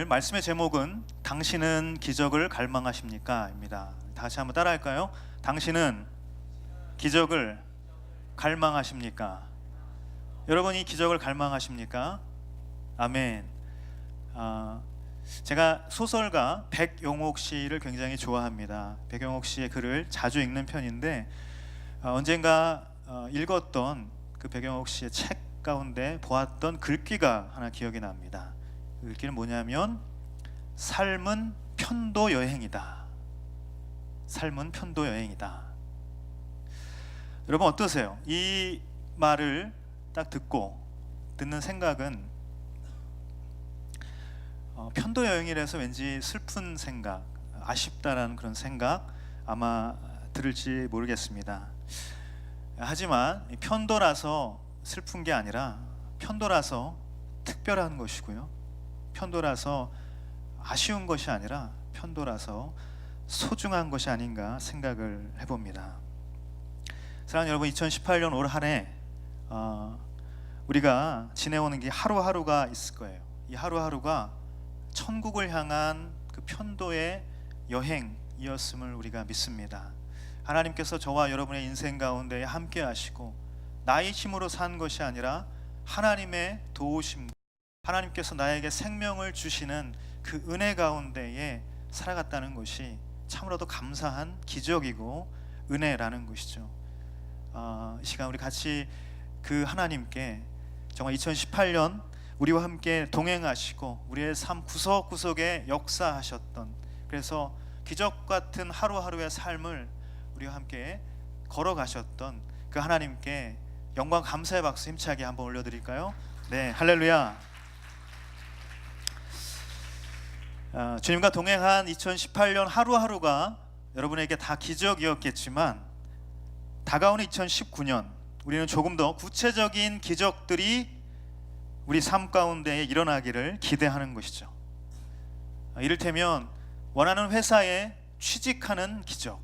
오늘 말씀의 제목은 당신은 기적을 갈망하십니까? 입니다. 다시 한번 따라할까요? 당신은 기적을 갈망하십니까? 여러분이 기적을 갈망하십니까? 아멘. 제가 소설가 백용옥 씨를 굉장히 좋아합니다. 백용옥 씨의 글을 자주 읽는 편인데 언젠가 읽었던 그 백용옥 씨의 책 가운데 보았던 글귀가 하나 기억이 납니다. 그 글귀는 뭐냐면 삶은 편도 여행이다. 삶은 편도 여행이다. 여러분 어떠세요? 이 말을 딱 듣는 생각은 편도 여행이라서 왠지 슬픈 생각, 아쉽다라는 그런 생각 아마 들을지 모르겠습니다. 하지만 편도라서 슬픈 게 아니라 편도라서 특별한 것이고요, 편도라서 아쉬운 것이 아니라 편도라서 소중한 것이 아닌가 생각을 해봅니다. 사랑하는 여러분, 2018년 올 한 해 우리가 지내오는 게 하루하루가 있을 거예요. 이 하루하루가 천국을 향한 그 편도의 여행이었음을 우리가 믿습니다. 하나님께서 저와 여러분의 인생 가운데 함께 하시고 나의 힘으로 산 것이 아니라 하나님의 도우심, 하나님께서 나에게 생명을 주시는 그 은혜 가운데에 살아갔다는 것이 참으로도 감사한 기적이고 은혜라는 것이죠. 이 시간 우리 같이 그 하나님께 정말 2018년 우리와 함께 동행하시고 우리의 삶 구석구석에 역사하셨던, 그래서 기적 같은 하루하루의 삶을 우리와 함께 걸어가셨던 그 하나님께 영광 감사의 박수 힘차게 한번 올려드릴까요? 네, 할렐루야. 주님과 동행한 2018년 하루하루가 여러분에게 다 기적이었겠지만 다가오는 2019년 우리는 조금 더 구체적인 기적들이 우리 삶 가운데 일어나기를 기대하는 것이죠. 이를테면 원하는 회사에 취직하는 기적,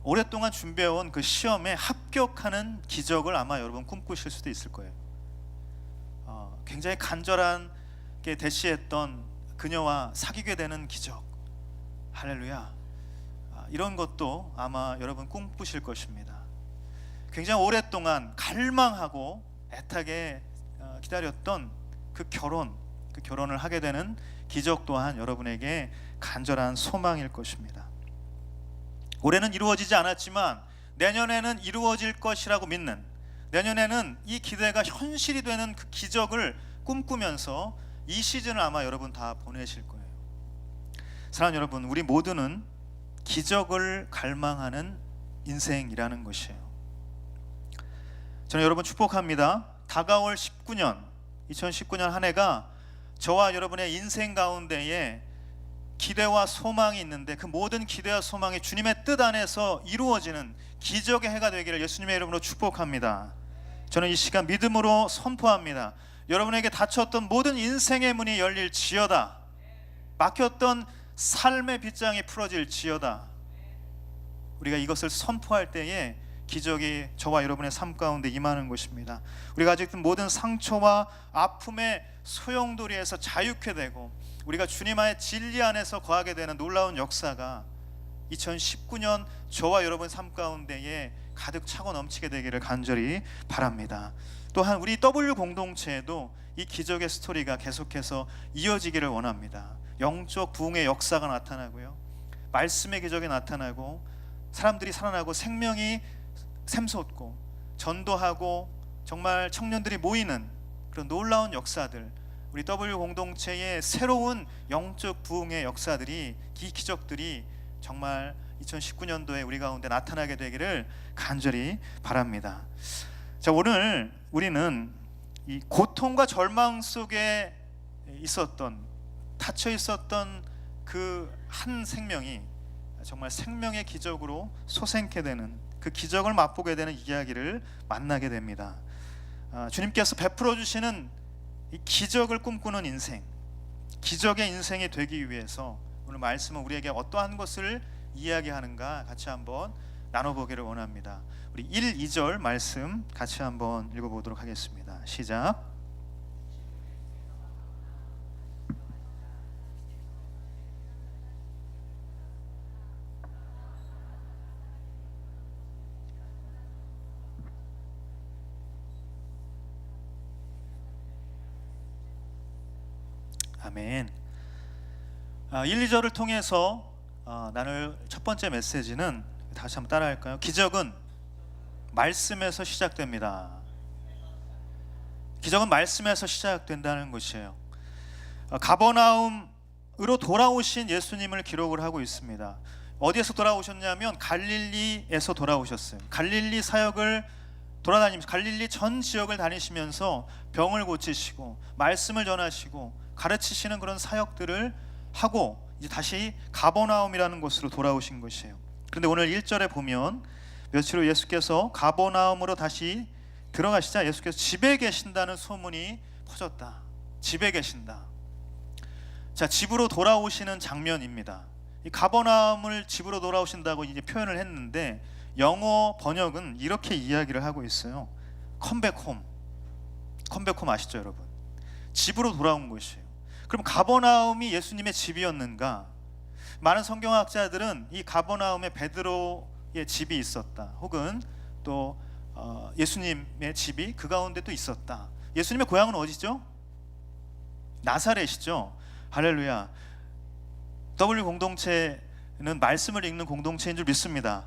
오랫동안 준비해온 그 시험에 합격하는 기적을 아마 여러분 꿈꾸실 수도 있을 거예요. 굉장히 간절하게 대시했던 그녀와 사귀게 되는 기적, 할렐루야. 이런 것도 아마 여러분 꿈꾸실 것입니다. 굉장히 오랫동안 갈망하고 애타게 기다렸던 그 결혼을 하게 되는 기적 또한 여러분에게 간절한 소망일 것입니다. 올해는 이루어지지 않았지만 내년에는 이루어질 것이라고 믿는, 내년에는 이 기대가 현실이 되는 그 기적을 꿈꾸면서 이 시즌을 아마 여러분 다 보내실 거예요. 사랑하는 여러분, 우리 모두는 기적을 갈망하는 인생이라는 것이에요. 저는 여러분 축복합니다. 다가올 2019년 한 해가 저와 여러분의 인생 가운데에 기대와 소망이 있는데 그 모든 기대와 소망이 주님의 뜻 안에서 이루어지는 기적의 해가 되기를 예수님의 이름으로 축복합니다. 저는 이 시간 믿음으로 선포합니다. 여러분에게 닫혔던 모든 인생의 문이 열릴지어다. 막혔던 삶의 빗장이 풀어질지어다. 우리가 이것을 선포할 때에 기적이 저와 여러분의 삶 가운데 임하는 것입니다. 우리가 아직 모든 상처와 아픔의 소용돌이에서 자유케 되고 우리가 주님 안의 진리 안에서 거하게 되는 놀라운 역사가 2019년 저와 여러분 삶 가운데에 가득 차고 넘치게 되기를 간절히 바랍니다. 또한 우리 W 공동체에도 이 기적의 스토리가 계속해서 이어지기를 원합니다. 영적 부흥의 역사가 나타나고요, 말씀의 기적이 나타나고 사람들이 살아나고 생명이 샘솟고 전도하고 정말 청년들이 모이는 그런 놀라운 역사들, 우리 W 공동체의 새로운 영적 부흥의 역사들이, 이 기적들이 정말 2019년도에 우리 가운데 나타나게 되기를 간절히 바랍니다. 자, 오늘 우리는 이 고통과 절망 속에 닫혀 있었던 그 한 생명이 정말 생명의 기적으로 솟게 되는, 그 기적을 맛보게 되는 이야기를 만나게 됩니다. 주님께서 베풀어 주시는 이 기적을 꿈꾸는 인생, 기적의 인생이 되기 위해서 오늘 말씀은 우리에게 어떠한 것을 이야기하는가 같이 한번 나눠보기를 원합니다. 우리 1, 2절 말씀 같이 한번 읽어보도록 하겠습니다. 시작. 아멘. 1, 2절을 통해서 나눌 첫 번째 메시지는 다시 한번 따라할까요? 기적은 말씀에서 시작됩니다. 기적은 말씀에서 시작된다는 것이에요. 가버나움으로 돌아오신 예수님을 기록을 하고 있습니다. 어디에서 돌아오셨냐면 갈릴리에서 돌아오셨어요. 갈릴리 사역을 돌아다니면서 갈릴리 전 지역을 다니시면서 병을 고치시고 말씀을 전하시고 가르치시는 그런 사역들을 하고 이제 다시 가버나움이라는 곳으로 돌아오신 것이에요. 그런데 오늘 1절에 보면 며칠 후 예수께서 가버나움으로 다시 들어가시자 예수께서 집에 계신다는 소문이 퍼졌다. 집에 계신다. 자, 집으로 돌아오시는 장면입니다. 이 가버나움을 집으로 돌아오신다고 이제 표현을 했는데 영어 번역은 이렇게 이야기를 하고 있어요. 컴백홈. 컴백홈 아시죠, 여러분? 집으로 돌아온 것이에요. 그럼 가버나움이 예수님의 집이었는가? 많은 성경학자들은 이 가버나움에 베드로의 집이 있었다. 혹은 또 예수님의 집이 그 가운데 또 있었다. 예수님의 고향은 어디죠? 나사렛이죠. 할렐루야. W 공동체는 말씀을 읽는 공동체인 줄 믿습니다.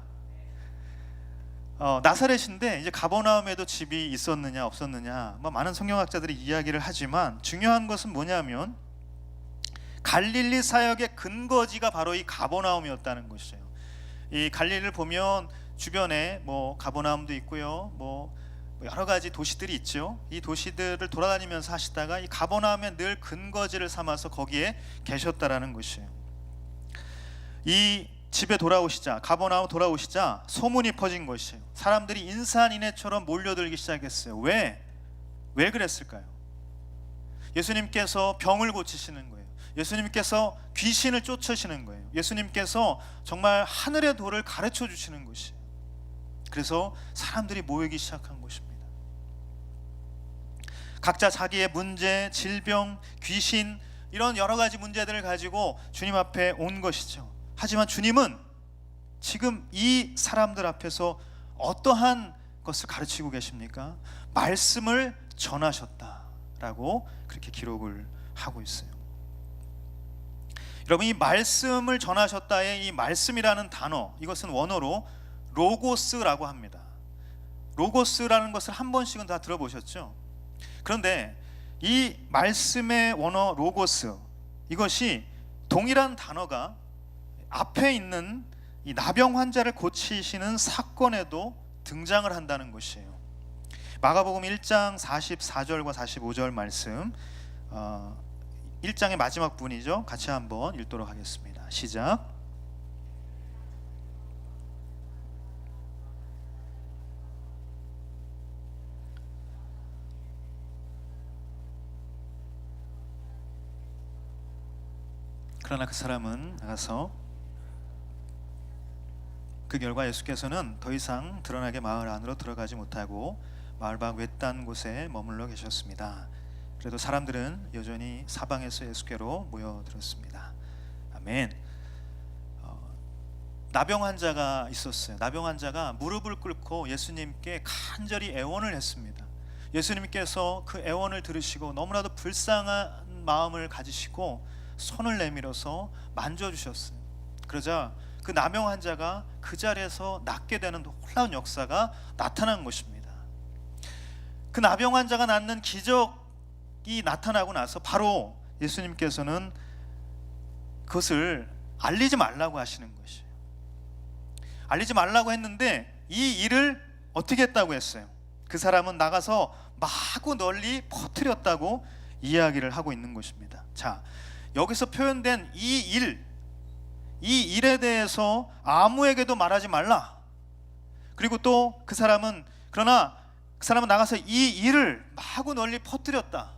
나사렛인데 이제 가버나움에도 집이 있었느냐 없었느냐 많은 성경학자들이 이야기를 하지만 중요한 것은 뭐냐면 갈릴리 사역의 근거지가 바로 이 가버나움이었다는 것이에요. 이 갈릴리를 보면 주변에 가버나움도 있고요, 여러 가지 도시들이 있죠. 이 도시들을 돌아다니면서 하시다가 이 가버나움에 늘 근거지를 삼아서 거기에 계셨다라는 것이에요. 이 집에 돌아오시자, 가버나움 돌아오시자 소문이 퍼진 것이에요. 사람들이 인산인해처럼 몰려들기 시작했어요. 왜 그랬을까요? 예수님께서 병을 고치시는 거예요. 예수님께서 귀신을 쫓으시는 거예요. 예수님께서 정말 하늘의 도를 가르쳐 주시는 것이에요. 그래서 사람들이 모이기 시작한 것입니다. 각자 자기의 문제, 질병, 귀신 이런 여러 가지 문제들을 가지고 주님 앞에 온 것이죠. 하지만 주님은 지금 이 사람들 앞에서 어떠한 것을 가르치고 계십니까? 말씀을 전하셨다라고 그렇게 기록을 하고 있어요. 여러분, 이 말씀을 전하셨다의 이 말씀이라는 단어, 이것은 원어로 로고스라고 합니다. 로고스라는 것을 한 번씩은 다 들어보셨죠? 그런데 이 말씀의 원어 로고스, 이것이 동일한 단어가 앞에 있는 이 나병 환자를 고치시는 사건에도 등장을 한다는 것이에요. 마가복음 1장 44절과 45절 말씀, 1장의 마지막 부분이죠. 같이 한번 읽도록 하겠습니다. 시작. 그러나 그 사람은 나가서 그 결과 예수께서는 더 이상 드러나게 마을 안으로 들어가지 못하고 마을 밖 외딴 곳에 머물러 계셨습니다. 그래도 사람들은 여전히 사방에서 예수께로 모여들었습니다. 아멘. 나병 환자가 있었어요. 나병 환자가 무릎을 꿇고 예수님께 간절히 애원을 했습니다. 예수님께서 그 애원을 들으시고 너무나도 불쌍한 마음을 가지시고 손을 내밀어서 만져주셨어요. 그러자 그 나병 환자가 그 자리에서 낫게 되는 놀라운 역사가 나타난 것입니다. 그 나병 환자가 낫는 기적이 나타나고 나서 바로 예수님께서는 그것을 알리지 말라고 하시는 것이에요. 알리지 말라고 했는데 이 일을 어떻게 했다고 했어요? 그 사람은 나가서 마구 널리 퍼뜨렸다고 이야기를 하고 있는 것입니다. 자, 여기서 표현된 이 일에 대해서 아무에게도 말하지 말라. 그리고 또 그러나 그 사람은 나가서 이 일을 마구 널리 퍼뜨렸다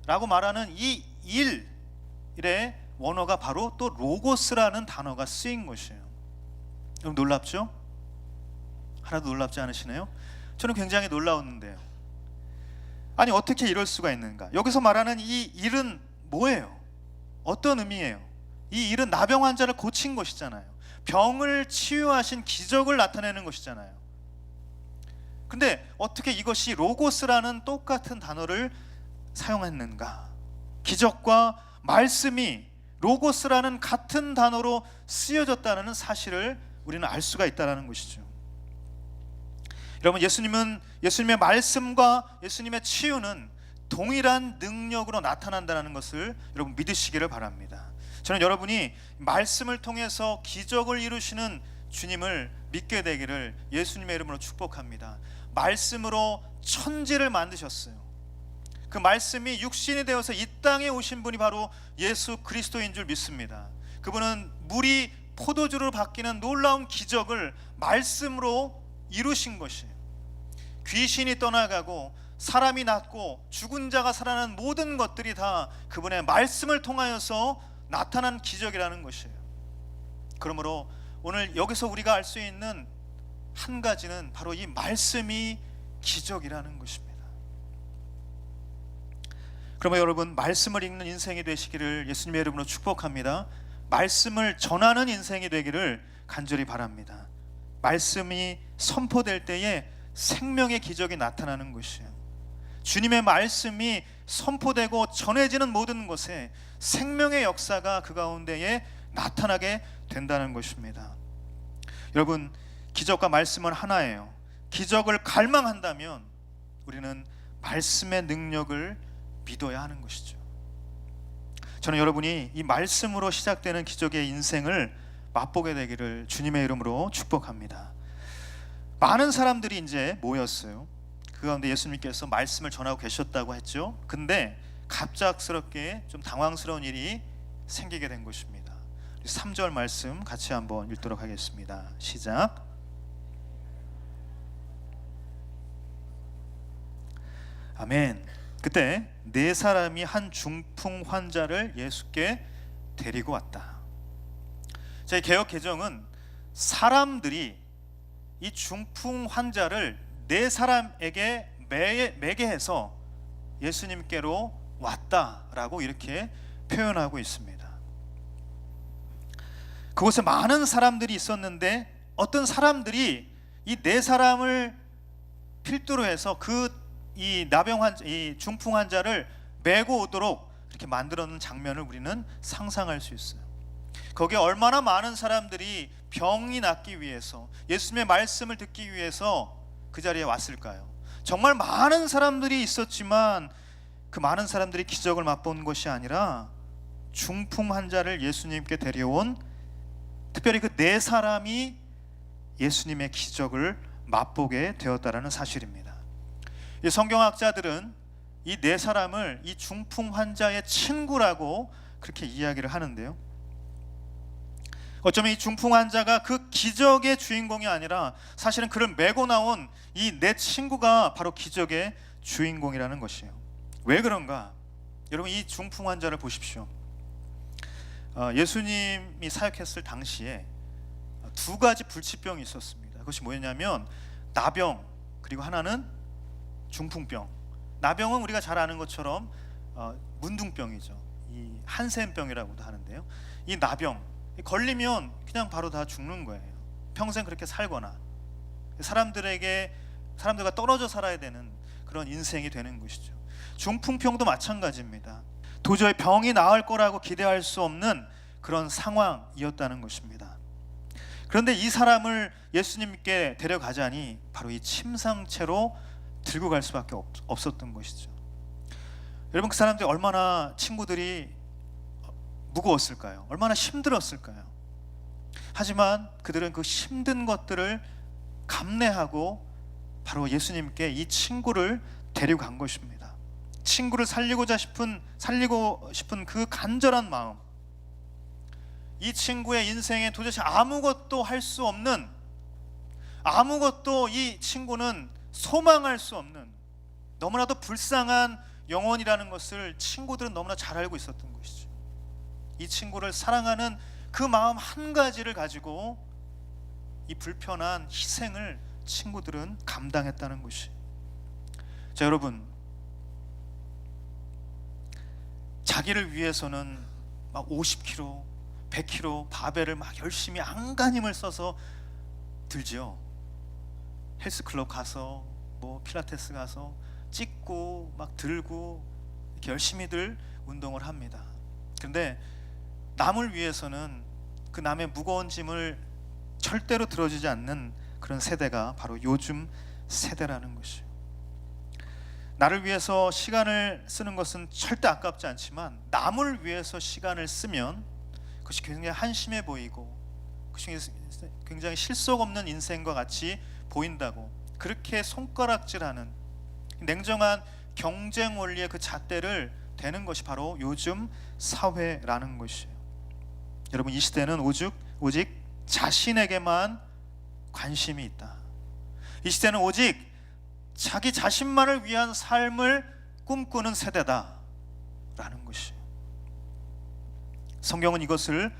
라고 말하는 이 일의 원어가 바로 또 로고스라는 단어가 쓰인 것이에요. 여러분 놀랍죠? 하나도 놀랍지 않으시네요? 저는 굉장히 놀라웠는데요. 아니 어떻게 이럴 수가 있는가? 여기서 말하는 이 일은 뭐예요? 어떤 의미예요? 이 일은 나병 환자를 고친 것이잖아요. 병을 치유하신 기적을 나타내는 것이잖아요. 근데 어떻게 이것이 로고스라는 똑같은 단어를 사용했는가? 기적과 말씀이 로고스라는 같은 단어로 쓰여졌다는 사실을 우리는 알 수가 있다는 것이죠. 여러분, 예수님의 말씀과 예수님의 치유는 동일한 능력으로 나타난다는 것을 여러분 믿으시기를 바랍니다. 저는 여러분이 말씀을 통해서 기적을 이루시는 주님을 믿게 되기를 예수님의 이름으로 축복합니다. 말씀으로 천지를 만드셨어요. 그 말씀이 육신이 되어서 이 땅에 오신 분이 바로 예수 그리스도인 줄 믿습니다. 그분은 물이 포도주로 바뀌는 놀라운 기적을 말씀으로 이루신 것이에요. 귀신이 떠나가고 사람이 낫고 죽은 자가 살아나는 모든 것들이 다 그분의 말씀을 통하여서 나타난 기적이라는 것이에요. 그러므로 오늘 여기서 우리가 알 수 있는 한 가지는 바로 이 말씀이 기적이라는 것입니다. 그러면 여러분, 말씀을 읽는 인생이 되시기를 예수님의 이름으로 축복합니다. 말씀을 전하는 인생이 되기를 간절히 바랍니다. 말씀이 선포될 때에 생명의 기적이 나타나는 것이에요. 주님의 말씀이 선포되고 전해지는 모든 곳에 생명의 역사가 그 가운데에 나타나게 된다는 것입니다. 여러분, 기적과 말씀은 하나예요. 기적을 갈망한다면 우리는 말씀의 능력을 믿어야 하는 것이죠. 저는 여러분이 이 말씀으로 시작되는 기적의 인생을 맛보게 되기를 주님의 이름으로 축복합니다. 많은 사람들이 이제 모였어요. 그 가운데 예수님께서 말씀을 전하고 계셨다고 했죠. 근데 갑작스럽게 좀 당황스러운 일이 생기게 된 것입니다. 3절 말씀 같이 한번 읽도록 하겠습니다. 시작. 아멘. 그때 네 사람이 한 중풍 환자를 예수께 데리고 왔다. 제 개역 개정은 사람들이 이 중풍 환자를 네 사람에게 매게 해서 예수님께로 왔다라고 이렇게 표현하고 있습니다. 그곳에 많은 사람들이 있었는데 어떤 사람들이 이 네 사람을 필두로 해서 이 중풍 환자를 메고 오도록 이렇게 만들어놓은 장면을 우리는 상상할 수 있어요. 거기에 얼마나 많은 사람들이 병이 낫기 위해서, 예수님의 말씀을 듣기 위해서 그 자리에 왔을까요? 정말 많은 사람들이 있었지만 그 많은 사람들이 기적을 맛본 것이 아니라 중풍 환자를 예수님께 데려온, 특별히 그 네 사람이 예수님의 기적을 맛보게 되었다는 사실입니다. 이 성경학자들은 이 네 사람을 이 중풍 환자의 친구라고 그렇게 이야기를 하는데요, 어쩌면 이 중풍 환자가 그 기적의 주인공이 아니라 사실은 그를 메고 나온 이 네 친구가 바로 기적의 주인공이라는 것이에요. 왜 그런가? 여러분, 이 중풍 환자를 보십시오. 예수님이 사역했을 당시에 두 가지 불치병이 있었습니다. 그것이 뭐였냐면 나병, 그리고 하나는 중풍병. 나병은 우리가 잘 아는 것처럼 문둥병이죠. 이 한센병이라고도 하는데요, 이 나병 걸리면 그냥 바로 다 죽는 거예요. 평생 그렇게 살거나 사람들과 떨어져 살아야 되는 그런 인생이 되는 것이죠. 중풍병도 마찬가지입니다. 도저히 병이 나을 거라고 기대할 수 없는 그런 상황이었다는 것입니다. 그런데 이 사람을 예수님께 데려가자니 바로 이 침상채로 들고 갈 수밖에 없었던 것이죠. 여러분, 그 사람들이 얼마나 친구들이 무거웠을까요? 얼마나 힘들었을까요? 하지만 그들은 그 힘든 것들을 감내하고 바로 예수님께 이 친구를 데리고 간 것입니다. 친구를 살리고 싶은 그 간절한 마음, 이 친구의 인생에 도대체 아무것도 할 수 없는, 아무것도 이 친구는 소망할 수 없는 너무나도 불쌍한 영혼이라는 것을 친구들은 너무나 잘 알고 있었던 것이죠. 이 친구를 사랑하는 그 마음 한 가지를 가지고 이 불편한 희생을 친구들은 감당했다는 것이. 자, 여러분, 자기를 위해서는 막 50kg, 100kg 바벨을 막 열심히 안간힘을 써서 들지요. 헬스클럽 가서 뭐 필라테스 가서 찍고 막 들고 이렇게 열심히들 운동을 합니다. 그런데 남을 위해서는 그 남의 무거운 짐을 절대로 들어주지 않는 그런 세대가 바로 요즘 세대라는 것이에요. 나를 위해서 시간을 쓰는 것은 절대 아깝지 않지만 남을 위해서 시간을 쓰면 그것이 굉장히 한심해 보이고 그것이 굉장히 실속 없는 인생과 같이 보인다고, 그렇게 손가락질하는 냉정한 경쟁 원리의 그 잣대를 대는 것이 바로 요즘 사회라는 것이에요. 여러분, 이 시대는 오직 자신에게만 관심이 있다. 이 시대는 오직 자기 자신만을 위한 삶을 꿈꾸는 세대다라는 것이에요. 성경은 이것을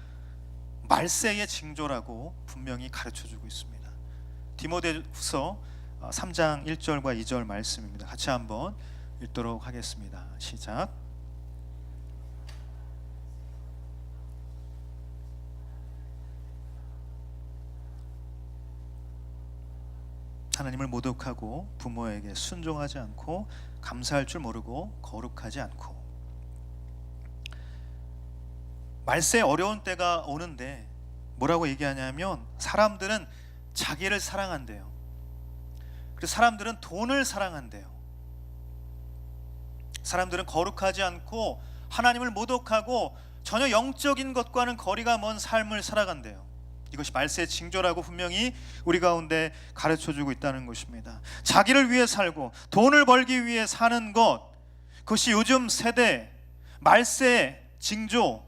말세의 징조라고 분명히 가르쳐주고 있습니다. 디모데후서 3장 1절과 2절 말씀입니다. 같이 한번 읽도록 하겠습니다. 시작. 하나님을 모독하고 부모에게 순종하지 않고 감사할 줄 모르고 거룩하지 않고. 말세에 어려운 때가 오는데 뭐라고 얘기하냐면 사람들은 자기를 사랑한대요. 그래서 사람들은 돈을 사랑한대요. 사람들은 거룩하지 않고 하나님을 모독하고 전혀 영적인 것과는 거리가 먼 삶을 살아간대요. 이것이 말세의 징조라고 분명히 우리 가운데 가르쳐주고 있다는 것입니다. 자기를 위해 살고 돈을 벌기 위해 사는 것, 그것이 요즘 세대 말세의 징조,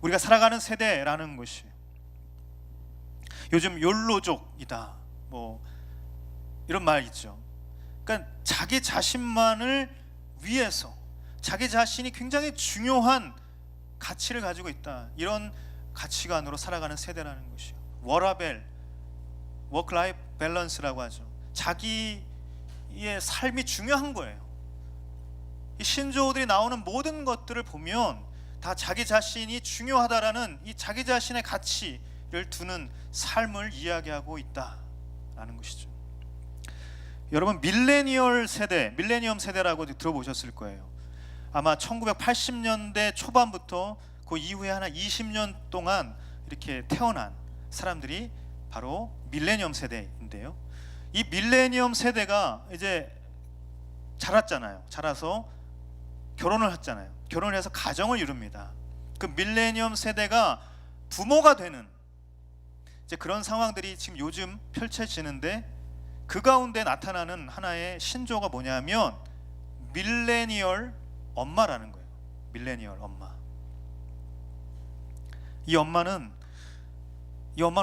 우리가 살아가는 세대라는 것이에요. 요즘 욜로족이다, 뭐 이런 말 있죠. 그러니까 자기 자신만을 위해서, 자기 자신이 굉장히 중요한 가치를 가지고 있다, 이런 가치관으로 살아가는 세대라는 것이요. 워라벨, 워크라이프 밸런스라고 하죠. 자기의 삶이 중요한 거예요. 이 신조어들이 나오는 모든 것들을 보면 다 자기 자신이 중요하다라는 이 자기 자신의 가치를 두는 삶을 이야기하고 있다라는 것이죠. 여러분, 밀레니엄 세대라고 들어보셨을 거예요. 아마 1980년대 초반부터 그 이후에 한 20년 동안 이렇게 태어난 사람들이 바로 밀레니엄 세대인데요. 이 밀레니엄 세대가 이제 자랐잖아요. 자라서 결혼을 했잖아요. 결혼을 해서 가정을 이룹니다. 그 밀레니엄 세대가 부모가 되는 이제 그런 상황들이 지금 요즘 펼쳐지는데, 그 가운데 나타나는 하나의 신조어가 뭐냐면 밀레니얼 엄마라는 거예요. 밀레니얼 엄마. 이 엄마는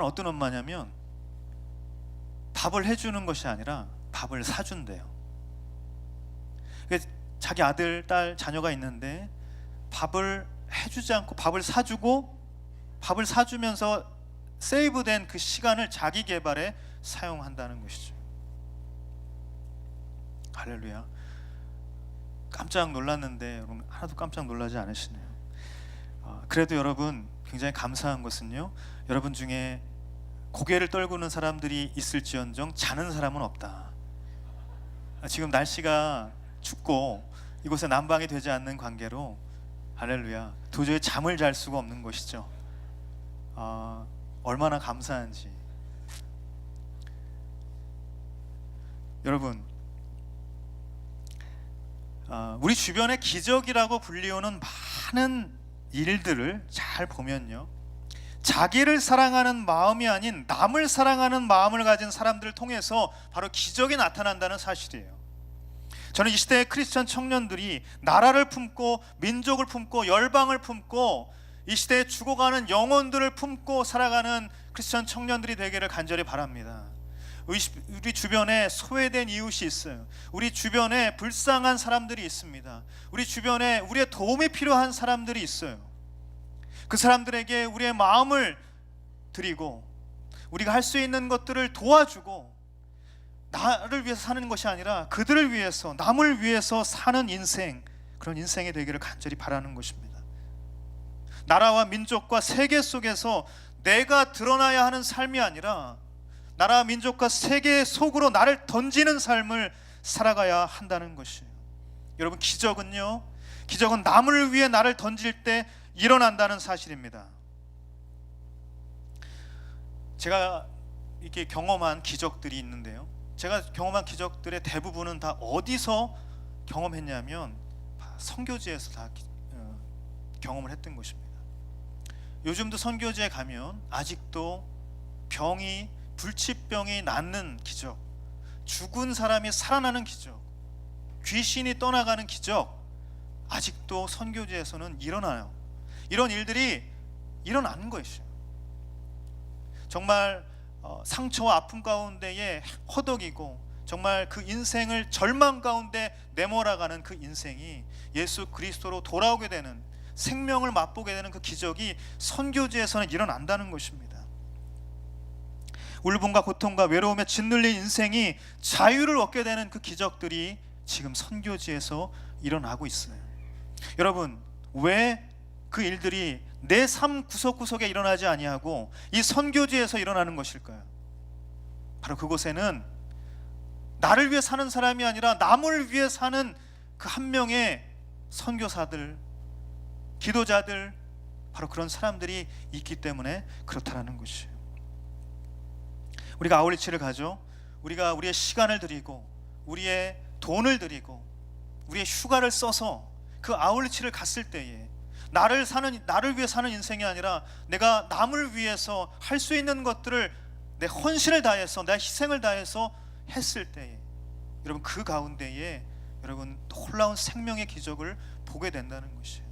어떤 엄마냐면 밥을 해주는 것이 아니라 밥을 사준대요. 자기 아들, 딸, 자녀가 있는데 밥을 해주지 않고 밥을 사주고, 밥을 사주면서 세이브된 그 시간을 자기 개발에 사용한다는 것이죠. 할렐루야. 깜짝 놀랐는데 여러분 하나도 깜짝 놀라지 않으시네요. 그래도 여러분 굉장히 감사한 것은요, 여러분 중에 고개를 떨구는 사람들이 있을지언정 자는 사람은 없다. 지금 날씨가 춥고 이곳에 난방이 되지 않는 관계로 할렐루야, 도저히 잠을 잘 수가 없는 것이죠. 얼마나 감사한지. 여러분, 우리 주변에 기적이라고 불리우는 많은 일들을 잘 보면요, 자기를 사랑하는 마음이 아닌 남을 사랑하는 마음을 가진 사람들을 통해서 바로 기적이 나타난다는 사실이에요. 저는 이 시대의 크리스천 청년들이 나라를 품고 민족을 품고 열방을 품고 이 시대에 죽어가는 영혼들을 품고 살아가는 크리스천 청년들이 되기를 간절히 바랍니다. 우리 주변에 소외된 이웃이 있어요. 우리 주변에 불쌍한 사람들이 있습니다. 우리 주변에 우리의 도움이 필요한 사람들이 있어요. 그 사람들에게 우리의 마음을 드리고 우리가 할 수 있는 것들을 도와주고, 나를 위해서 사는 것이 아니라 그들을 위해서, 남을 위해서 사는 인생, 그런 인생이 되기를 간절히 바라는 것입니다. 나라와 민족과 세계 속에서 내가 드러나야 하는 삶이 아니라 나라, 민족과 세계 속으로 나를 던지는 삶을 살아가야 한다는 것이에요. 여러분, 기적은 남을 위해 나를 던질 때 일어난다는 사실입니다. 제가 이렇게 경험한 기적들이 있는데요, 제가 경험한 기적들의 대부분은 다 어디서 경험했냐면 선교지에서 다 경험을 했던 것입니다. 요즘도 선교지에 가면 아직도 불치병이 낫는 기적, 죽은 사람이 살아나는 기적, 귀신이 떠나가는 기적, 아직도 선교지에서는 일어나요. 이런 일들이 일어나는 것이죠. 정말 상처와 아픔 가운데에 허덕이고 정말 그 인생을 절망 가운데 내몰아가는 그 인생이 예수 그리스도로 돌아오게 되는, 생명을 맛보게 되는 그 기적이 선교지에서는 일어난다는 것입니다. 울분과 고통과 외로움에 짓눌린 인생이 자유를 얻게 되는 그 기적들이 지금 선교지에서 일어나고 있어요. 여러분, 왜 그 일들이 내 삶 구석구석에 일어나지 아니하고 이 선교지에서 일어나는 것일까요? 바로 그곳에는 나를 위해 사는 사람이 아니라 남을 위해 사는 그 한 명의 선교사들, 기도자들, 바로 그런 사람들이 있기 때문에 그렇다라는 것이에요. 우리가 아울리치를 가죠. 우리가 우리의 시간을 드리고 우리의 돈을 드리고 우리의 휴가를 써서 그 아울리치를 갔을 때에 나를 위해 사는 인생이 아니라 내가 남을 위해서 할 수 있는 것들을 내 헌신을 다해서, 내 희생을 다해서 했을 때에 여러분, 그 가운데에 여러분 놀라운 생명의 기적을 보게 된다는 것이에요.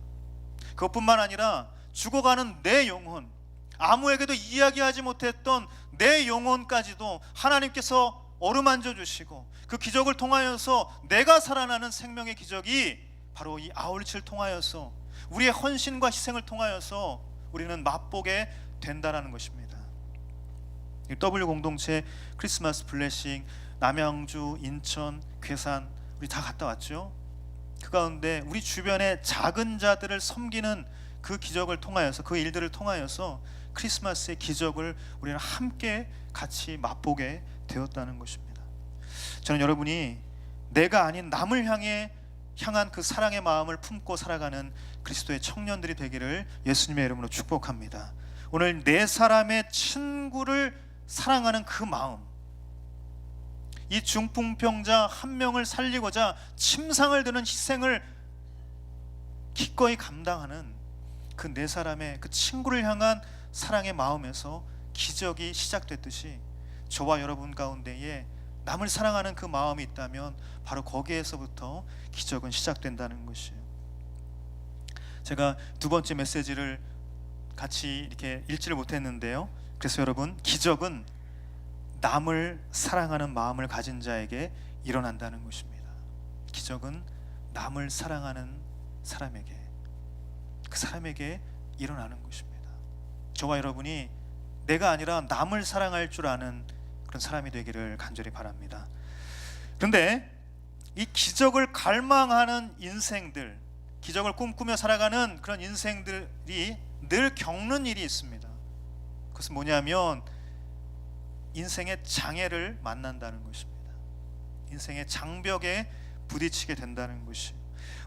그것뿐만 아니라 죽어가는 내 영혼, 아무에게도 이야기하지 못했던 내 영혼까지도 하나님께서 어루만져 주시고 그 기적을 통하여서 내가 살아나는 생명의 기적이 바로 이 아울리치를 통하여서, 우리의 헌신과 희생을 통하여서 우리는 맛보게 된다는 것입니다. W 공동체 크리스마스 블레싱, 남양주, 인천, 괴산 우리 다 갔다 왔죠. 그 가운데 우리 주변의 작은 자들을 섬기는 그 기적을 통하여서, 그 일들을 통하여서 크리스마스의 기적을 우리는 함께 같이 맛보게 되었다는 것입니다. 저는 여러분이 내가 아닌 남을 향한 그 사랑의 마음을 품고 살아가는 그리스도의 청년들이 되기를 예수님의 이름으로 축복합니다. 오늘 네 사람의 친구를 사랑하는 그 마음, 이 중풍병자 한 명을 살리고자 침상을 드는 희생을 기꺼이 감당하는 그 네 사람의 그 친구를 향한 사랑의 마음에서 기적이 시작됐듯이 저와 여러분 가운데에 남을 사랑하는 그 마음이 있다면 바로 거기에서부터 기적은 시작된다는 것이에요. 제가 두 번째 메시지를 같이 이렇게 읽지를 못했는데요, 그래서 여러분, 기적은 남을 사랑하는 마음을 가진 자에게 일어난다는 것입니다. 기적은 남을 사랑하는 사람에게, 그 사람에게 일어나는 것입니다. 저와 여러분이 내가 아니라 남을 사랑할 줄 아는 그런 사람이 되기를 간절히 바랍니다. 그런데 이 기적을 갈망하는 인생들, 기적을 꿈꾸며 살아가는 그런 인생들이 늘 겪는 일이 있습니다. 그것은 뭐냐면 인생의 장애를 만난다는 것입니다. 인생의 장벽에 부딪히게 된다는 것이.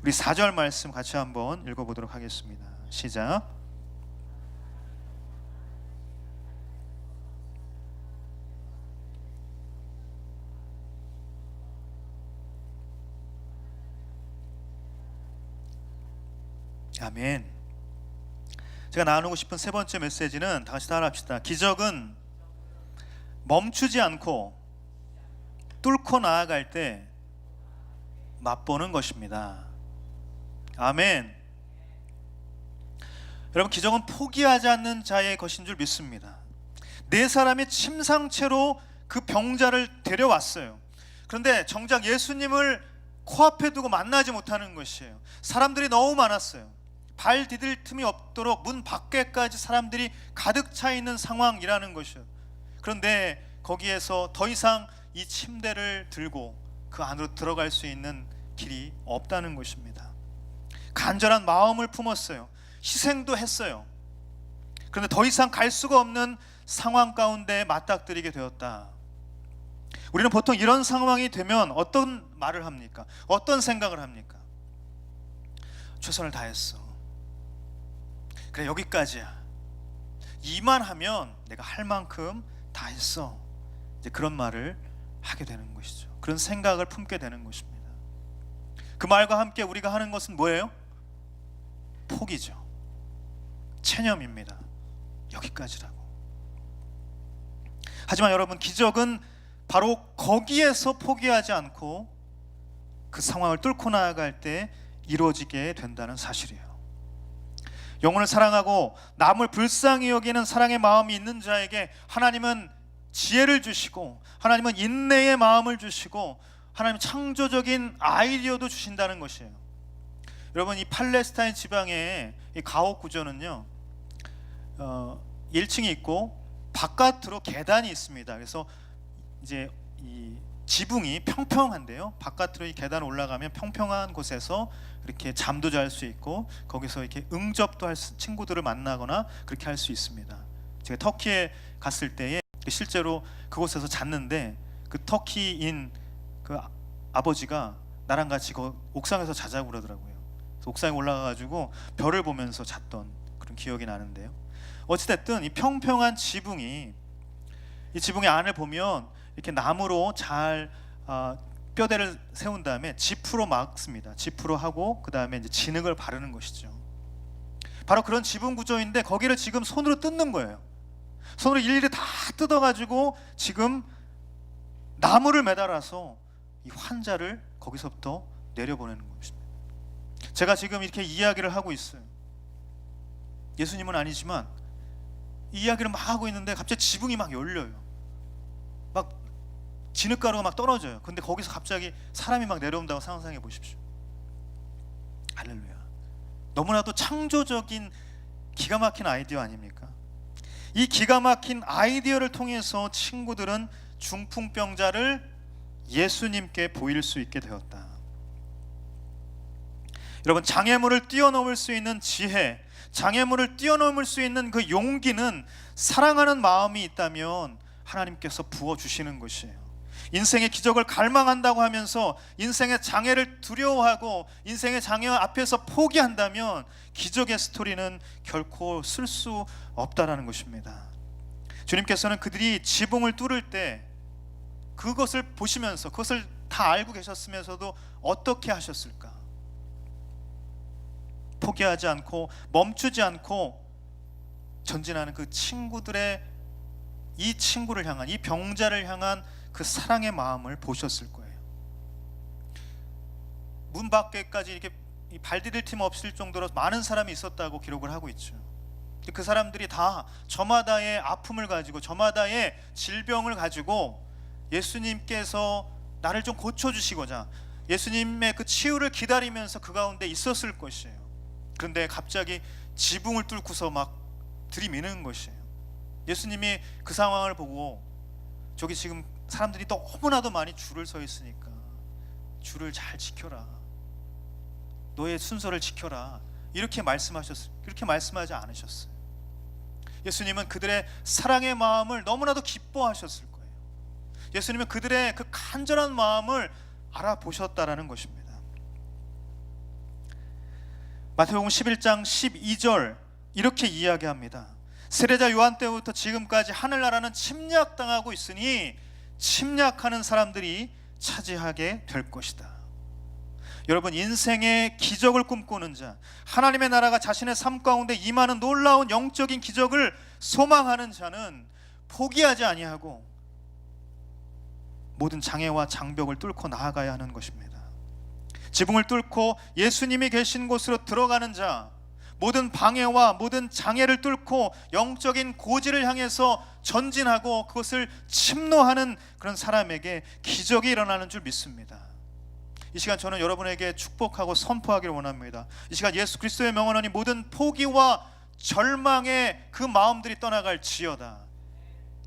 우리 4절 말씀 같이 한번 읽어보도록 하겠습니다. 시작. 아멘. 제가 나누고 싶은 세 번째 메시지는 다 같이 따라합시다. 기적은 멈추지 않고 뚫고 나아갈 때 맛보는 것입니다. 아멘. 여러분, 기적은 포기하지 않는 자의 것인 줄 믿습니다. 네 사람이 침상채로 그 병자를 데려왔어요. 그런데 정작 예수님을 코앞에 두고 만나지 못하는 것이에요. 사람들이 너무 많았어요. 발 디딜 틈이 없도록 문 밖에까지 사람들이 가득 차 있는 상황이라는 것이에요. 그런데 거기에서 더 이상 이 침대를 들고 그 안으로 들어갈 수 있는 길이 없다는 것입니다. 간절한 마음을 품었어요. 희생도 했어요. 그런데 더 이상 갈 수가 없는 상황 가운데 맞닥뜨리게 되었다. 우리는 보통 이런 상황이 되면 어떤 말을 합니까? 어떤 생각을 합니까? 최선을 다했어. 그래, 여기까지야. 이만하면 내가 할 만큼 다 했어. 이제 그런 말을 하게 되는 것이죠. 그런 생각을 품게 되는 것입니다. 그 말과 함께 우리가 하는 것은 뭐예요? 포기죠. 체념입니다. 여기까지라고. 하지만 여러분, 기적은 바로 거기에서 포기하지 않고 그 상황을 뚫고 나아갈 때 이루어지게 된다는 사실이에요. 영혼을 사랑하고 남을 불쌍히 여기는 사랑의 마음이 있는 자에게 하나님은 지혜를 주시고, 하나님은 인내의 마음을 주시고, 하나님은 창조적인 아이디어도 주신다는 것이에요. 여러분, 이 팔레스타인 지방의 이 가옥 구조는요, 1층이 있고 바깥으로 계단이 있습니다. 그래서 이제 이 지붕이 평평한데요, 바깥으로 이 계단 올라가면 평평한 곳에서 이렇게 잠도 잘 수 있고, 거기서 이렇게 응접도 할 수, 친구들을 만나거나 그렇게 할 수 있습니다. 제가 터키에 갔을 때에 실제로 그곳에서 잤는데, 그 터키인 그 아버지가 나랑 같이 그 옥상에서 자자고 그러더라고요. 그래서 옥상에 올라가가지고 별을 보면서 잤던 그런 기억이 나는데요. 어찌됐든 이 평평한 지붕이, 이 지붕의 안을 보면 이렇게 나무로 잘 뼈대를 세운 다음에 지프로 막습니다. 지프로 하고 그 다음에 이제 진흙을 바르는 것이죠. 바로 그런 지붕 구조인데 거기를 지금 손으로 뜯는 거예요. 손으로 일일이 다 뜯어가지고 지금 나무를 매달아서 이 환자를 거기서부터 내려보내는 것입니다. 제가 지금 이렇게 이야기를 하고 있어요. 예수님은 아니지만 이 이야기를 막 하고 있는데 갑자기 지붕이 막 열려요. 막 진흙가루가 막 떨어져요. 근데 거기서 갑자기 사람이 막 내려온다고 상상해 보십시오. 할렐루야. 너무나도 창조적인 기가 막힌 아이디어 아닙니까? 이 기가 막힌 아이디어를 통해서 친구들은 중풍병자를 예수님께 보일 수 있게 되었다. 여러분, 장애물을 뛰어넘을 수 있는 지혜, 장애물을 뛰어넘을 수 있는 그 용기는 사랑하는 마음이 있다면 하나님께서 부어주시는 것이에요. 인생의 기적을 갈망한다고 하면서 인생의 장애를 두려워하고 인생의 장애 앞에서 포기한다면 기적의 스토리는 결코 쓸 수 없다라는 것입니다. 주님께서는 그들이 지붕을 뚫을 때 그것을 보시면서, 그것을 다 알고 계셨으면서도 어떻게 하셨을까? 포기하지 않고 멈추지 않고 전진하는 그 친구들의, 이 친구를 향한, 이 병자를 향한 그 사랑의 마음을 보셨을 거예요. 문 밖에까지 이렇게 발디딜 틈 없을 정도로 많은 사람이 있었다고 기록을 하고 있죠. 그 사람들이 다 저마다의 아픔을 가지고, 저마다의 질병을 가지고 예수님께서 나를 좀 고쳐주시고자 예수님의 그 치유를 기다리면서 그 가운데 있었을 것이에요. 그런데 갑자기 지붕을 뚫고서 막 들이미는 것이에요. 예수님이 그 상황을 보고, 저기 지금 사람들이 너무나도 많이 줄을 서 있으니까 줄을 잘 지켜라, 너의 순서를 지켜라, 이렇게 말씀하셨어요. 그렇게 말씀하지 않으셨어요. 예수님은 그들의 사랑의 마음을 너무나도 기뻐하셨을 거예요. 예수님은 그들의 그 간절한 마음을 알아보셨다라는 것입니다. 마태복음 11장 12절 이렇게 이야기합니다. 세례자 요한 때부터 지금까지 하늘나라는 침략당하고 있으니 침략하는 사람들이 차지하게 될 것이다. 여러분, 인생의 기적을 꿈꾸는 자, 하나님의 나라가 자신의 삶 가운데 임하는 놀라운 영적인 기적을 소망하는 자는 포기하지 아니하고 모든 장애와 장벽을 뚫고 나아가야 하는 것입니다. 지붕을 뚫고 예수님이 계신 곳으로 들어가는 자, 모든 방해와 모든 장애를 뚫고 영적인 고지를 향해서 전진하고 그것을 침노하는 그런 사람에게 기적이 일어나는 줄 믿습니다. 이 시간 저는 여러분에게 축복하고 선포하기를 원합니다. 이 시간 예수 그리스도의 명언하니 모든 포기와 절망의 그 마음들이 떠나갈 지어다.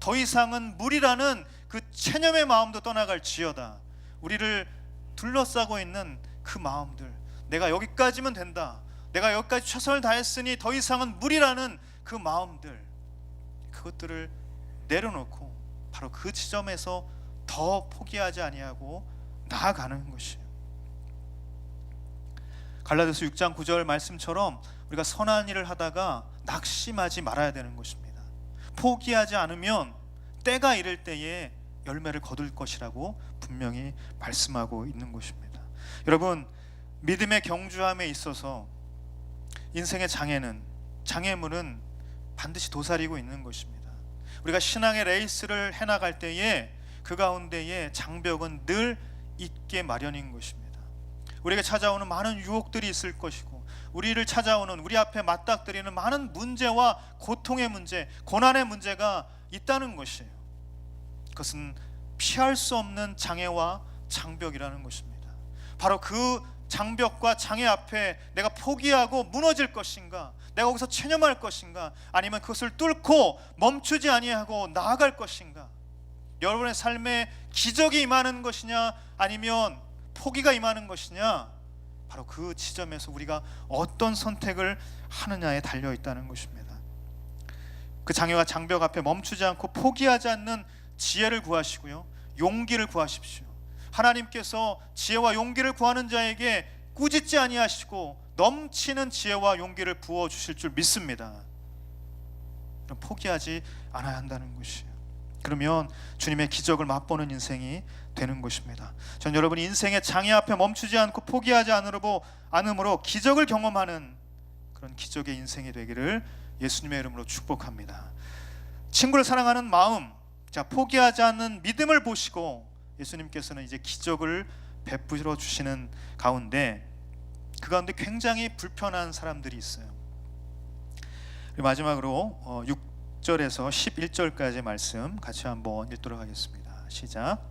더 이상은 무리라는 그 체념의 마음도 떠나갈 지어다. 우리를 둘러싸고 있는 그 마음들, 내가 여기까지면 된다, 내가 여기까지 최선을 다했으니 더 이상은 무리라는 그 마음들, 그것들을 내려놓고 바로 그 지점에서 더 포기하지 아니하고 나아가는 것이에요. 갈라디아서 6장 9절 말씀처럼 우리가 선한 일을 하다가 낙심하지 말아야 되는 것입니다. 포기하지 않으면 때가 이를 때에 열매를 거둘 것이라고 분명히 말씀하고 있는 것입니다. 여러분, 믿음의 경주함에 있어서 인생의 장애물은 반드시 도사리고 있는 것입니다. 우리가 신앙의 레이스를 해나갈 때에 그 가운데에 장벽은 늘 있게 마련인 것입니다. 우리에게 찾아오는 많은 유혹들이 있을 것이고, 우리를 찾아오는, 우리 앞에 맞닥뜨리는 많은 문제와 고통의 문제, 고난의 문제가 있다는 것이에요. 그것은 피할 수 없는 장애와 장벽이라는 것입니다. 바로 그 장벽과 장애 앞에 내가 포기하고 무너질 것인가, 내가 거기서 체념할 것인가, 아니면 그것을 뚫고 멈추지 아니하고 나아갈 것인가, 여러분의 삶에 기적이 임하는 것이냐 아니면 포기가 임하는 것이냐, 바로 그 지점에서 우리가 어떤 선택을 하느냐에 달려 있다는 것입니다. 그 장애와 장벽 앞에 멈추지 않고 포기하지 않는 지혜를 구하시고요, 용기를 구하십시오. 하나님께서 지혜와 용기를 구하는 자에게 꾸짖지 아니하시고 넘치는 지혜와 용기를 부어주실 줄 믿습니다. 포기하지 않아야 한다는 것이에요. 그러면 주님의 기적을 맛보는 인생이 되는 것입니다. 전 여러분이 인생의 장애 앞에 멈추지 않고 포기하지 않음으로 기적을 경험하는 그런 기적의 인생이 되기를 예수님의 이름으로 축복합니다. 친구를 사랑하는 마음, 포기하지 않는 믿음을 보시고 예수님께서는 이제 기적을 베풀어 주시는 가운데, 그 가운데 굉장히 불편한 사람들이 있어요. 그리고 마지막으로 6절에서 11절까지 말씀 같이 한번 읽도록 하겠습니다. 시작.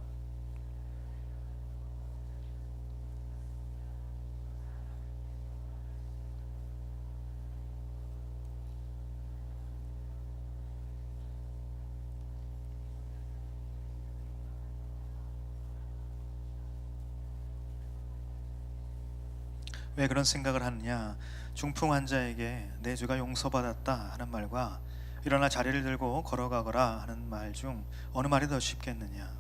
왜 그런 생각을 하느냐? 중풍 환자에게 내 죄가 용서받았다 하는 말과 일어나 자리를 들고 걸어가거라 하는 말 중 어느 말이 더 쉽겠느냐?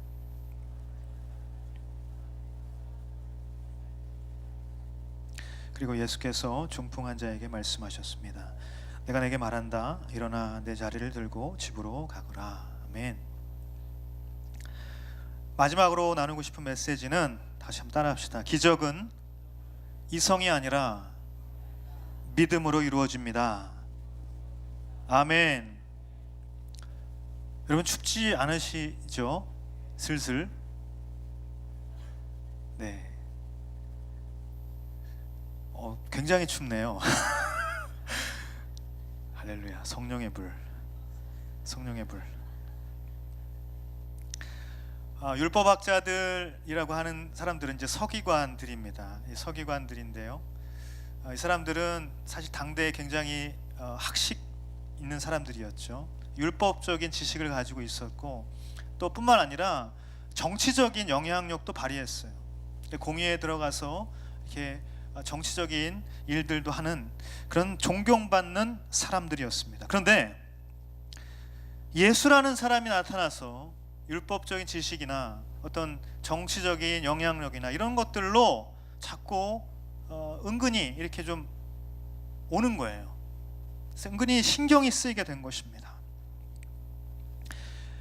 그리고 예수께서 중풍 환자에게 말씀하셨습니다. 내가 내게 말한다. 일어나 내 자리를 들고 집으로 가거라. 아멘. 마지막으로 나누고 싶은 메시지는 다시 한번 따라합시다. 기적은 이성이 아니라 믿음으로 이루어집니다. 아멘. 여러분 춥지 않으시죠? 슬슬. 네. 굉장히 춥네요. 할렐루야. 성령의 불. 성령의 불. 율법학자들이라고 하는 사람들은 이제 서기관들입니다. 이 서기관들인데요, 이 사람들은 사실 당대에 굉장히 학식 있는 사람들이었죠. 율법적인 지식을 가지고 있었고, 또 뿐만 아니라 정치적인 영향력도 발휘했어요. 공의에 들어가서 이렇게 정치적인 일들도 하는 그런 존경받는 사람들이었습니다. 그런데 예수라는 사람이 나타나서 율법적인 지식이나 어떤 정치적인 영향력이나 이런 것들로 자꾸 은근히 이렇게 좀 오는 거예요. 은근히 신경이 쓰이게 된 것입니다.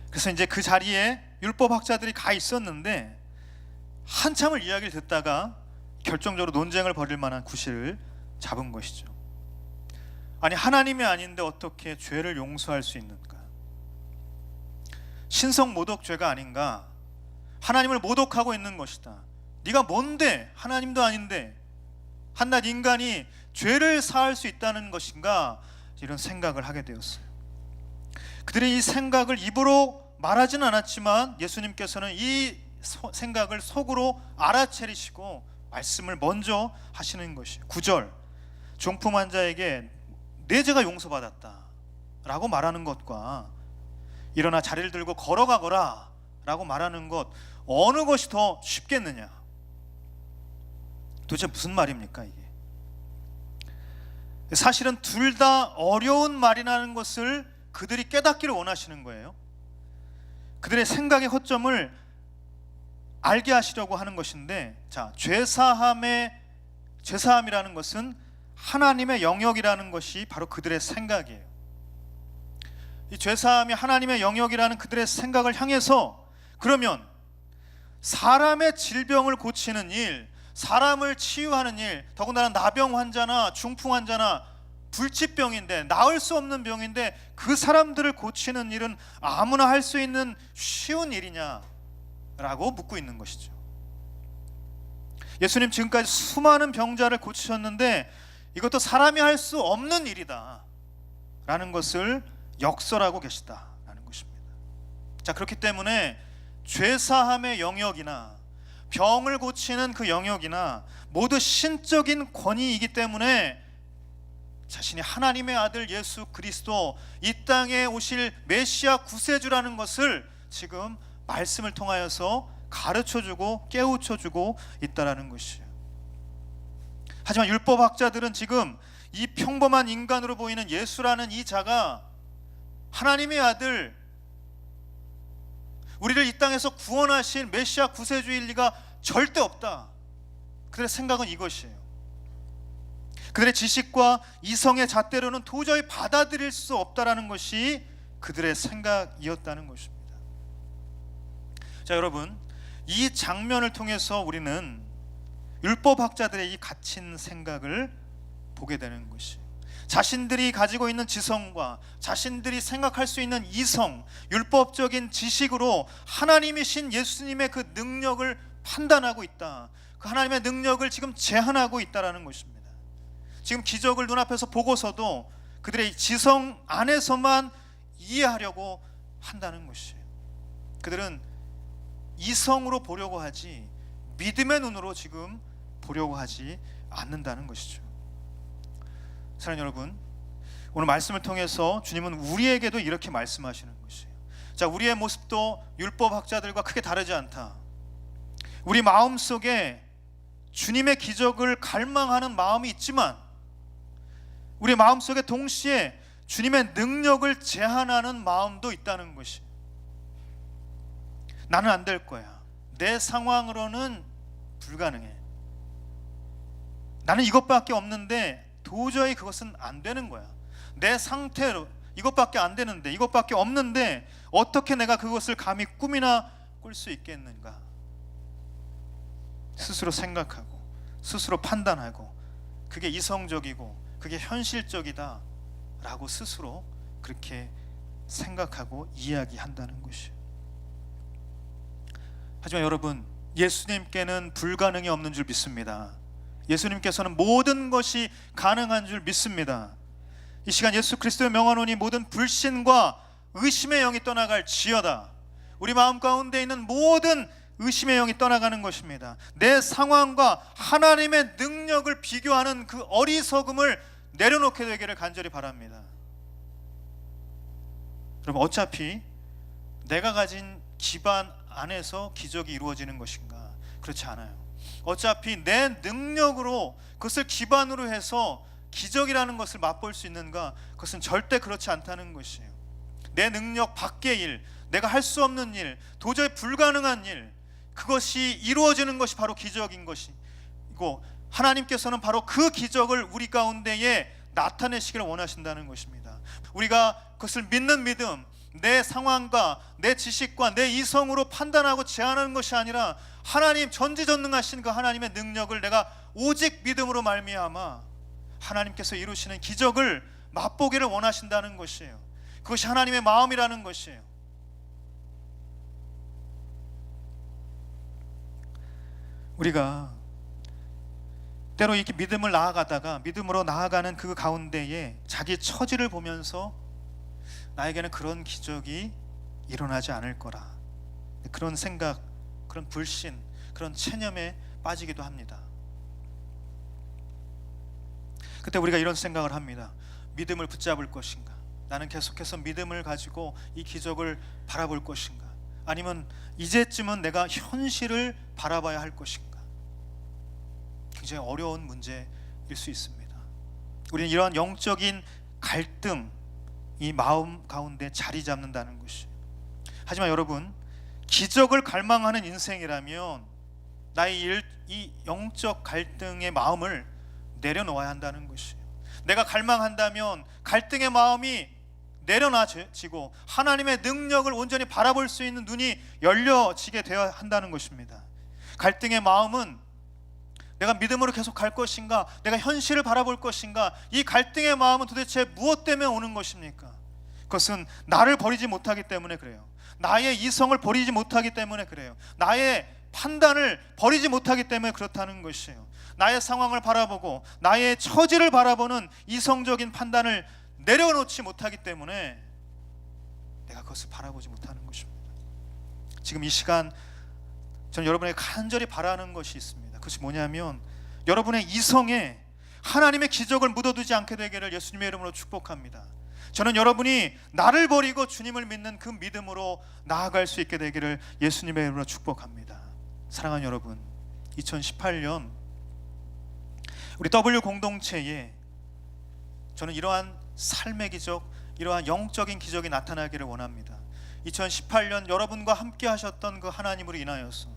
그래서 이제 그 자리에 율법학자들이 가 있었는데 한참을 이야기를 듣다가 결정적으로 논쟁을 벌일 만한 구실을 잡은 것이죠. 아니, 하나님이 아닌데 어떻게 죄를 용서할 수 있는가? 신성 모독죄가 아닌가? 하나님을 모독하고 있는 것이다. 네가 뭔데? 하나님도 아닌데 한낱 인간이 죄를 사할 수 있다는 것인가? 이런 생각을 하게 되었어요. 그들의 이 생각을 입으로 말하지는 않았지만 예수님께서는 이 생각을 속으로 알아채리시고 말씀을 먼저 하시는 것이에요. 9절, 중풍 환자에게 내 죄가 용서받았다 라고 말하는 것과 일어나 자리를 들고 걸어가거라 라고 말하는 것, 어느 것이 더 쉽겠느냐? 도대체 무슨 말입니까 이게? 사실은 둘 다 어려운 말이라는 것을 그들이 깨닫기를 원하시는 거예요. 그들의 생각의 허점을 알게 하시려고 하는 것인데, 죄사함이라는 것은 하나님의 영역이라는 것이 바로 그들의 생각이에요. 이 죄사함이 하나님의 영역이라는 그들의 생각을 향해서, 그러면 사람의 질병을 고치는 일, 사람을 치유하는 일, 더군다나 나병 환자나 중풍 환자나 불치병인데, 나을 수 없는 병인데 그 사람들을 고치는 일은 아무나 할 수 있는 쉬운 일이냐라고 묻고 있는 것이죠. 예수님 지금까지 수많은 병자를 고치셨는데 이것도 사람이 할 수 없는 일이다 라는 것을 역설하고 계시다라는 것입니다. 자, 그렇기 때문에 죄사함의 영역이나 병을 고치는 그 영역이나 모두 신적인 권위이기 때문에 자신이 하나님의 아들 예수 그리스도, 이 땅에 오실 메시아 구세주라는 것을 지금 말씀을 통하여서 가르쳐주고 깨우쳐주고 있다라는 것이에요. 하지만 율법학자들은 지금 이 평범한 인간으로 보이는 예수라는 이 자가 하나님의 아들, 우리를 이 땅에서 구원하신 메시아 구세주일 리가 절대 없다. 그들의 생각은 이것이에요. 그들의 지식과 이성의 잣대로는 도저히 받아들일 수 없다라는 것이 그들의 생각이었다는 것입니다. 자, 여러분, 이 장면을 통해서 우리는 율법학자들의 이 갇힌 생각을 보게 되는 것이에요. 자신들이 가지고 있는 지성과 자신들이 생각할 수 있는 이성, 율법적인 지식으로 하나님이신 예수님의 그 능력을 판단하고 있다. 그 하나님의 능력을 지금 제한하고 있다라는 것입니다. 지금 기적을 눈앞에서 보고서도 그들의 지성 안에서만 이해하려고 한다는 것이에요. 그들은 이성으로 보려고 하지 믿음의 눈으로 지금 보려고 하지 않는다는 것이죠. 사랑하는 여러분, 오늘 말씀을 통해서 주님은 우리에게도 이렇게 말씀하시는 것이에요. 자, 우리의 모습도 율법학자들과 크게 다르지 않다. 우리 마음속에 주님의 기적을 갈망하는 마음이 있지만 우리 마음속에 동시에 주님의 능력을 제한하는 마음도 있다는 것이, 나는 안 될 거야, 내 상황으로는 불가능해, 나는 이것밖에 없는데 도저히 그것은 안 되는 거야, 내 상태로 이것밖에 안 되는데, 이것밖에 없는데 어떻게 내가 그것을 감히 꿈이나 꿀 수 있겠는가, 스스로 생각하고 스스로 판단하고 그게 이성적이고 그게 현실적이다 라고 스스로 그렇게 생각하고 이야기한다는 것이에요. 하지만 여러분, 예수님께는 불가능이 없는 줄 믿습니다. 예수님께서는 모든 것이 가능한 줄 믿습니다. 이 시간 예수 그리스도의 명하노니 모든 불신과 의심의 영이 떠나갈 지어다. 우리 마음 가운데 있는 모든 의심의 영이 떠나가는 것입니다. 내 상황과 하나님의 능력을 비교하는 그 어리석음을 내려놓게 되기를 간절히 바랍니다. 그럼 어차피 내가 가진 기반 안에서 기적이 이루어지는 것인가? 그렇지 않아요. 어차피 내 능력으로 그것을 기반으로 해서 기적이라는 것을 맛볼 수 있는가? 그것은 절대 그렇지 않다는 것이에요. 내 능력 밖의 일, 내가 할 수 없는 일, 도저히 불가능한 일, 그것이 이루어지는 것이 바로 기적인 것이고, 하나님께서는 바로 그 기적을 우리 가운데에 나타내시기를 원하신다는 것입니다. 우리가 그것을 믿는 믿음, 내 상황과 내 지식과 내 이성으로 판단하고 제한하는 것이 아니라 하나님 전지전능하신 그 하나님의 능력을 내가 오직 믿음으로 말미암아 하나님께서 이루시는 기적을 맛보기를 원하신다는 것이에요. 그것이 하나님의 마음이라는 것이에요. 우리가 때로 이렇게 믿음을 나아가다가 믿음으로 나아가는 그 가운데에 자기 처지를 보면서 나에게는 그런 기적이 일어나지 않을 거라, 그런 생각, 그런 불신, 그런 체념에 빠지기도 합니다. 그때 우리가 이런 생각을 합니다. 믿음을 붙잡을 것인가? 나는 계속해서 믿음을 가지고 이 기적을 바라볼 것인가? 아니면 이제쯤은 내가 현실을 바라봐야 할 것인가? 굉장히 어려운 문제일 수 있습니다. 우리는 이러한 영적인 갈등이 마음 가운데 자리 잡는다는 것이. 하지만 여러분, 기적을 갈망하는 인생이라면 나의 이 영적 갈등의 마음을 내려놓아야 한다는 것이에요. 내가 갈망한다면 갈등의 마음이 내려놔지고 하나님의 능력을 온전히 바라볼 수 있는 눈이 열려지게 되어야 한다는 것입니다. 갈등의 마음은 내가 믿음으로 계속 갈 것인가, 내가 현실을 바라볼 것인가, 이 갈등의 마음은 도대체 무엇 때문에 오는 것입니까? 그것은 나를 버리지 못하기 때문에 그래요. 나의 이성을 버리지 못하기 때문에 그래요. 나의 판단을 버리지 못하기 때문에 그렇다는 것이에요. 나의 상황을 바라보고 나의 처지를 바라보는 이성적인 판단을 내려놓지 못하기 때문에 내가 그것을 바라보지 못하는 것입니다. 지금 이 시간 저는 여러분에게 간절히 바라는 것이 있습니다. 그것이 뭐냐면 여러분의 이성에 하나님의 기적을 묻어두지 않게 되기를 예수님의 이름으로 축복합니다. 저는 여러분이 나를 버리고 주님을 믿는 그 믿음으로 나아갈 수 있게 되기를 예수님의 이름으로 축복합니다. 사랑하는 여러분, 2018년 우리 W 공동체에 저는 이러한 삶의 기적, 이러한 영적인 기적이 나타나기를 원합니다. 2018년 여러분과 함께 하셨던 그 하나님으로 인하여서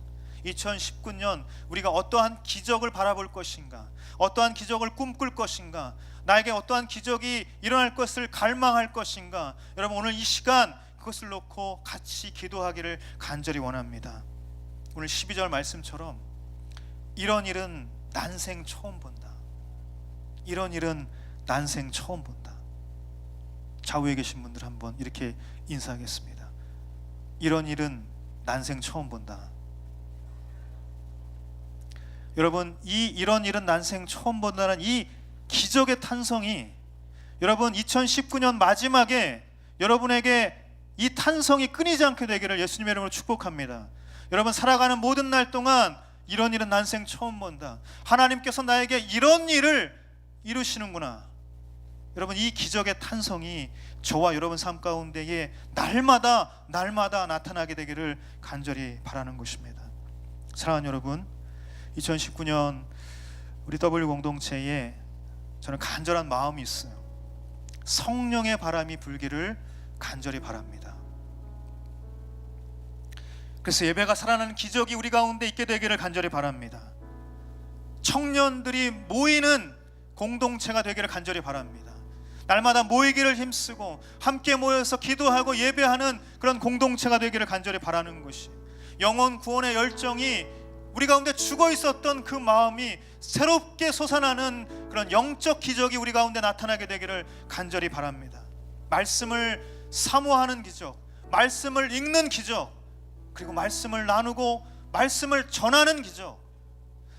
2019년 우리가 어떠한 기적을 바라볼 것인가, 어떠한 기적을 꿈꿀 것인가, 나에게 어떠한 기적이 일어날 것을 갈망할 것인가, 여러분 오늘 이 시간 그것을 놓고 같이 기도하기를 간절히 원합니다. 오늘 12절 말씀처럼 이런 일은 난생 처음 본다. 이런 일은 난생 처음 본다. 좌우에 계신 분들 한번 이렇게 인사하겠습니다. 이런 일은 난생 처음 본다. 여러분, 이런 일은 난생 처음 본다는 이 기적의 탄성이 여러분 2019년 마지막에 여러분에게 이 탄성이 끊이지 않게 되기를 예수님의 이름으로 축복합니다. 여러분 살아가는 모든 날 동안 이런 일은 난생 처음 본다. 하나님께서 나에게 이런 일을 이루시는구나. 여러분 이 기적의 탄성이 저와 여러분 삶 가운데에 날마다 나타나게 되기를 간절히 바라는 것입니다. 사랑하는 여러분, 2019년 우리 W 공동체에 저는 간절한 마음이 있어요. 성령의 바람이 불기를 간절히 바랍니다. 그래서 예배가 살아나는 기적이 우리 가운데 있게 되기를 간절히 바랍니다. 청년들이 모이는 공동체가 되기를 간절히 바랍니다. 날마다 모이기를 힘쓰고 함께 모여서 기도하고 예배하는 그런 공동체가 되기를 간절히 바라는 것이, 영혼 구원의 열정이 우리 가운데 죽어 있었던 그 마음이 새롭게 솟아나는 그런 영적 기적이 우리 가운데 나타나게 되기를 간절히 바랍니다. 말씀을 사모하는 기적, 말씀을 읽는 기적, 그리고 말씀을 나누고 말씀을 전하는 기적,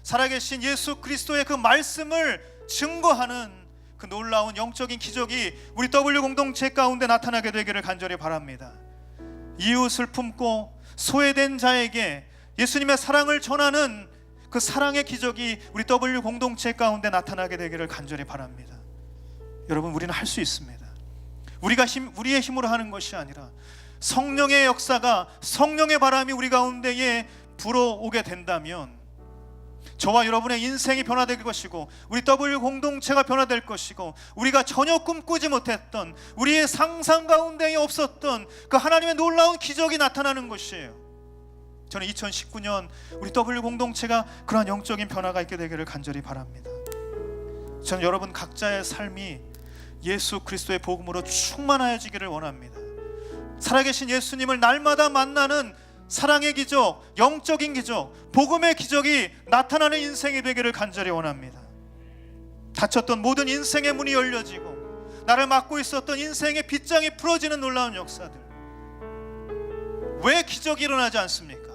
살아계신 예수 그리스도의 그 말씀을 증거하는 그 놀라운 영적인 기적이 우리 W 공동체 가운데 나타나게 되기를 간절히 바랍니다. 이웃을 품고 소외된 자에게 예수님의 사랑을 전하는 그 사랑의 기적이 우리 W 공동체 가운데 나타나게 되기를 간절히 바랍니다. 여러분 우리는 할 수 있습니다. 우리의 힘으로 하는 것이 아니라 성령의 역사가, 성령의 바람이 우리 가운데에 불어오게 된다면 저와 여러분의 인생이 변화될 것이고 우리 W 공동체가 변화될 것이고 우리가 전혀 꿈꾸지 못했던, 우리의 상상 가운데에 없었던 그 하나님의 놀라운 기적이 나타나는 것이에요. 저는 2019년 우리 W 공동체가 그러한 영적인 변화가 있게 되기를 간절히 바랍니다. 저는 여러분 각자의 삶이 예수 그리스도의 복음으로 충만하여지기를 원합니다. 살아계신 예수님을 날마다 만나는 사랑의 기적, 영적인 기적, 복음의 기적이 나타나는 인생이 되기를 간절히 원합니다. 닫혔던 모든 인생의 문이 열려지고 나를 막고 있었던 인생의 빗장이 풀어지는 놀라운 역사들. 왜 기적이 일어나지 않습니까?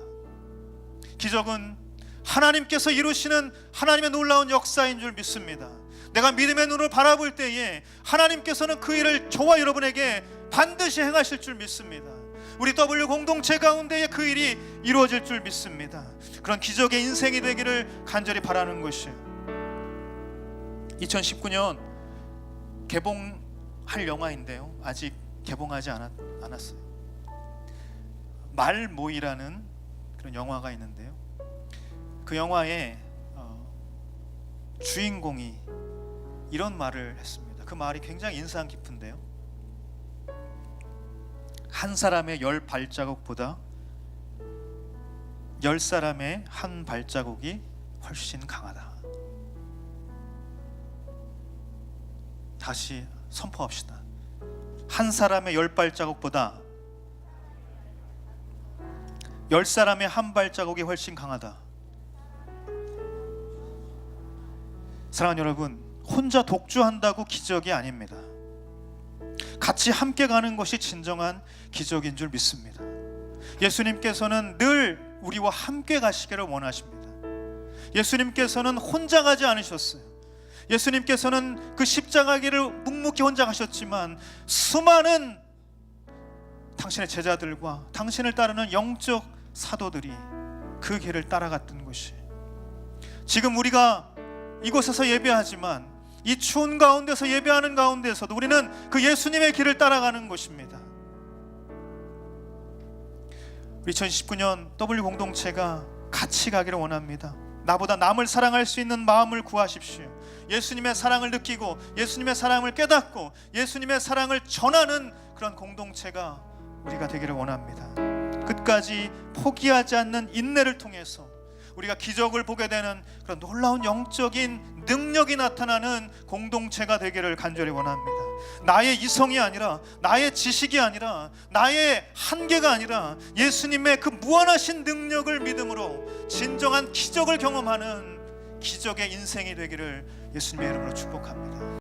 기적은 하나님께서 이루시는 하나님의 놀라운 역사인 줄 믿습니다. 내가 믿음의 눈으로 바라볼 때에 하나님께서는 그 일을 저와 여러분에게 반드시 행하실 줄 믿습니다. 우리 W 공동체 가운데에 그 일이 이루어질 줄 믿습니다. 그런 기적의 인생이 되기를 간절히 바라는 것이에요. 2019년 개봉할 영화인데요, 아직 개봉하지 않았어요. 말모이라는 그런 영화가 있는데요, 그 영화의 주인공이 이런 말을 했습니다. 그 말이 굉장히 인상 깊은데요, 한 사람의 10발자국보다 10사람의 한 발자국이 훨씬 강하다. 다시 선포합시다. 한 사람의 10발자국보다 10사람의 한 발자국이 훨씬 강하다. 사랑하는 여러분, 혼자 독주한다고 기적이 아닙니다. 같이 함께 가는 것이 진정한 기적인 줄 믿습니다. 예수님께서는 늘 우리와 함께 가시기를 원하십니다. 예수님께서는 혼자 가지 않으셨어요. 예수님께서는 그 십자가길을 묵묵히 혼자 가셨지만 수많은 당신의 제자들과 당신을 따르는 영적 사도들이 그 길을 따라갔던 것이, 지금 우리가 이곳에서 예배하지만 이 추운 가운데서 예배하는 가운데서도 우리는 그 예수님의 길을 따라가는 것입니다. 2019년 W 공동체가 같이 가기를 원합니다. 나보다 남을 사랑할 수 있는 마음을 구하십시오. 예수님의 사랑을 느끼고 예수님의 사랑을 깨닫고 예수님의 사랑을 전하는 그런 공동체가 우리가 되기를 원합니다. 끝까지 포기하지 않는 인내를 통해서 우리가 기적을 보게 되는 그런 놀라운 영적인 능력이 나타나는 공동체가 되기를 간절히 원합니다. 나의 이성이 아니라, 나의 지식이 아니라, 나의 한계가 아니라 예수님의 그 무한하신 능력을 믿음으로 진정한 기적을 경험하는 기적의 인생이 되기를 예수님의 이름으로 축복합니다.